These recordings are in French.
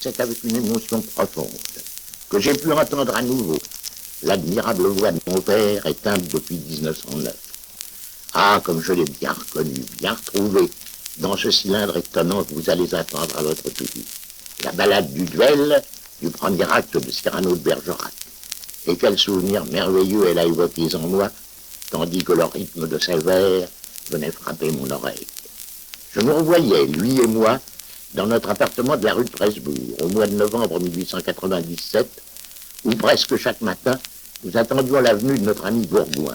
C'est avec une émotion profonde que j'ai pu entendre à nouveau l'admirable voix de mon père éteinte depuis 1909. Ah, comme je l'ai bien reconnu, bien retrouvé dans ce cylindre étonnant que vous allez attendre à votre public. La ballade du duel du premier acte de Cyrano de Bergerac. Et quel souvenir merveilleux elle a évoqué en moi, tandis que le rythme de ses vers venait frapper mon oreille. Je nous revoyais, lui et moi, dans notre appartement de la rue de Presbourg, au mois de novembre 1897, où presque chaque matin, nous attendions la venue de notre ami Bourgoin,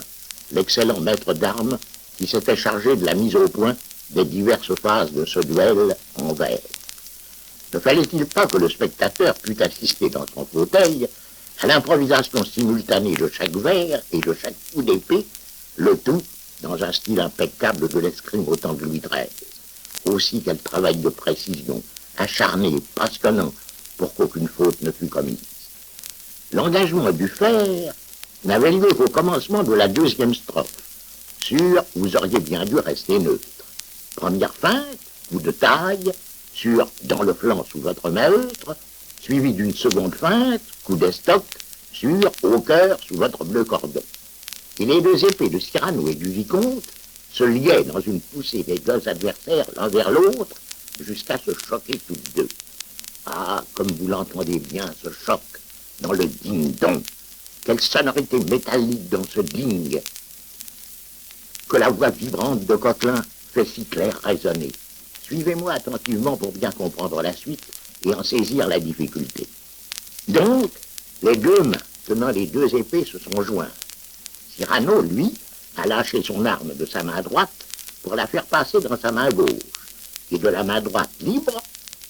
l'excellent maître d'armes qui s'était chargé de la mise au point des diverses phases de ce duel en vers. Ne fallait-il pas que le spectateur pût assister dans son fauteuil à l'improvisation simultanée de chaque vers et de chaque coup d'épée, le tout dans un style impeccable de l'escrime au temps de Louis XIII. Aussi quel travail de précision, acharné, passionnant, pour qu'aucune faute ne fût commise. L'engagement du fer n'avait lieu qu'au commencement de la deuxième strophe. Sur, vous auriez bien dû rester neutre. Première feinte, coup de taille, sur, dans le flanc sous votre maître, suivi d'une seconde feinte, coup d'estoc, sur, au cœur sous votre bleu cordon. Et les deux épées de Cyrano et du vicomte se liaient dans une poussée des deux adversaires l'un vers l'autre, jusqu'à se choquer toutes deux. Ah, comme vous l'entendez bien, ce choc, dans le ding-dong. Quelle sonorité métallique dans ce ding, que la voix vibrante de Coquelin fait si clair résonner. Suivez-moi attentivement pour bien comprendre la suite et en saisir la difficulté. Donc, les deux mains tenant les deux épées se sont jointes. Cyrano, lui, a lâché son arme de sa main droite pour la faire passer dans sa main gauche. Et de la main droite libre,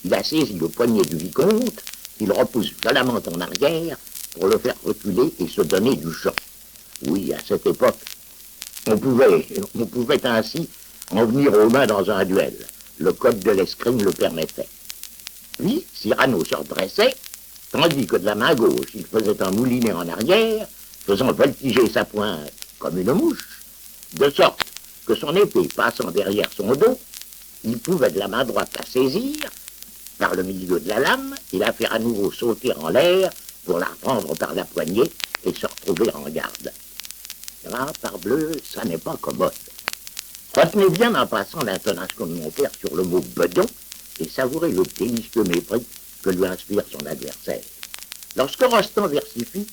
il a saisi le poignet du vicomte, qu'il repousse violemment en arrière pour le faire reculer et se donner du champ. Oui, à cette époque, on pouvait ainsi en venir aux mains dans un duel. Le code de l'escrime le permettait. Puis, Cyrano se redressait, tandis que de la main gauche, il faisait un moulinet en arrière, faisant voltiger sa pointe comme une mouche, de sorte que son épée passant derrière son dos, il pouvait de la main droite la saisir par le milieu de la lame et la faire à nouveau sauter en l'air pour la reprendre par la poignée et se retrouver en garde. Là, parbleu, ça n'est pas commode. Retenez bien en passant l'intonation de mon père sur le mot bedon et savourez le délicieux mépris que lui inspire son adversaire. Lorsque Rostand versifie,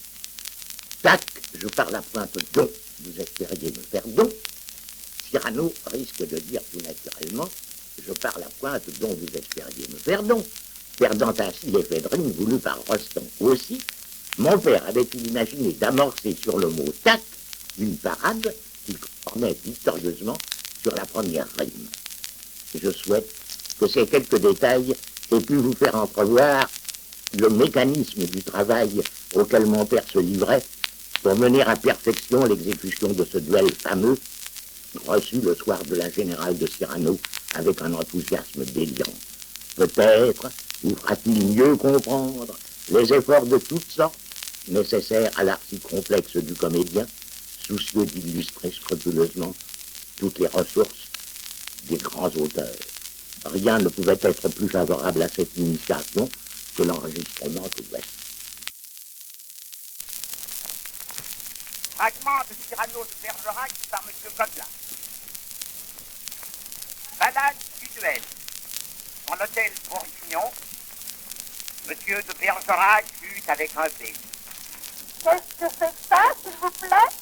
tac, je parle à pointe don, vous espériez me faire don, Cyrano risque de dire tout naturellement, je parle à pointe dont vous espériez me faire don, perdant ainsi l'effet de rime voulu par Rostand. Aussi, mon père avait-il imaginé d'amorcer sur le mot tac une parade qu'il cornait victorieusement sur la première rime. Je souhaite que ces quelques détails aient pu vous faire entrevoir le mécanisme du travail auquel mon père se livrait pour mener à perfection l'exécution de ce duel fameux reçu le soir de la générale de Cyrano avec un enthousiasme délirant. Peut-être vous fera-t-il mieux comprendre les efforts de toutes sortes nécessaires à l'art si complexe du comédien, soucieux d'illustrer scrupuleusement toutes les ressources des grands auteurs. Rien ne pouvait être plus favorable à cette initiation que l'enregistrement que voici. Fragment de Cyrano de Bergerac par M. Coquelin. Ballade du duel. En hôtel Bourguignon, M. de Bergerac fut avec un B. Qu'est-ce que c'est que ça, s'il vous plaît?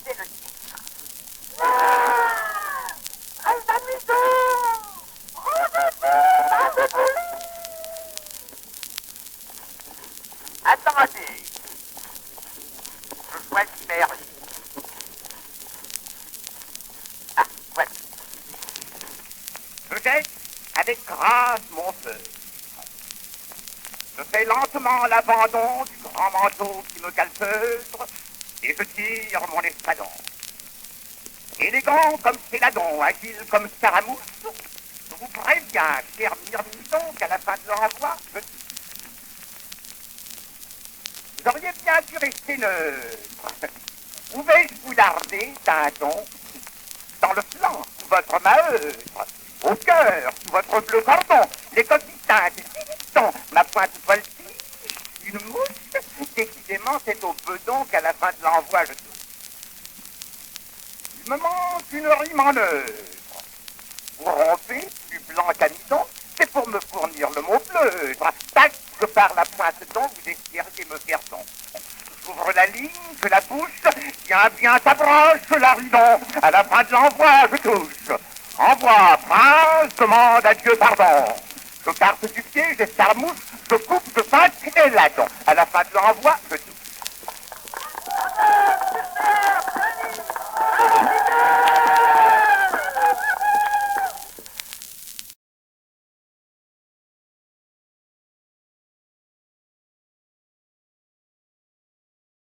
C'est le titre. Ah, très amusant! Attendez. Je choisis mes rimes. Ah, voilà. Je jette avec grâce mon feu. Je fais lentement l'abandon du grand manteau qui me calfeutre et je tire mon espadon. Élégant comme Céladon, agile comme Scaramouche, je vous préviens, cher Myrmidon, qu'à la fin de l'envoi, vous auriez bien dû rester neutre. Pouvais-je vous larder d'un don dans le flanc sous votre maheutre, au cœur sous votre bleu cordon, les coquilles Ma pointe voltige, une mouche. Décidément, c'est au bedon qu'à la fin de l'envoi, je touche. Il me manque une rime en œuvre. Vous rompez, plus blanc qu'amidon, c'est pour me fournir le mot pleuvre. Tac, que par la pointe dont vous espériez me faire don. J'ouvre la ligne, que la bouche, bien s'approche l'aridon. À la fin de l'envoi, je touche. Envoie, prince, demande à Dieu pardon. Je carte du pied, j'escarmouche, je coupe, je pince et l'attends. À la fin de l'envoi, je touche.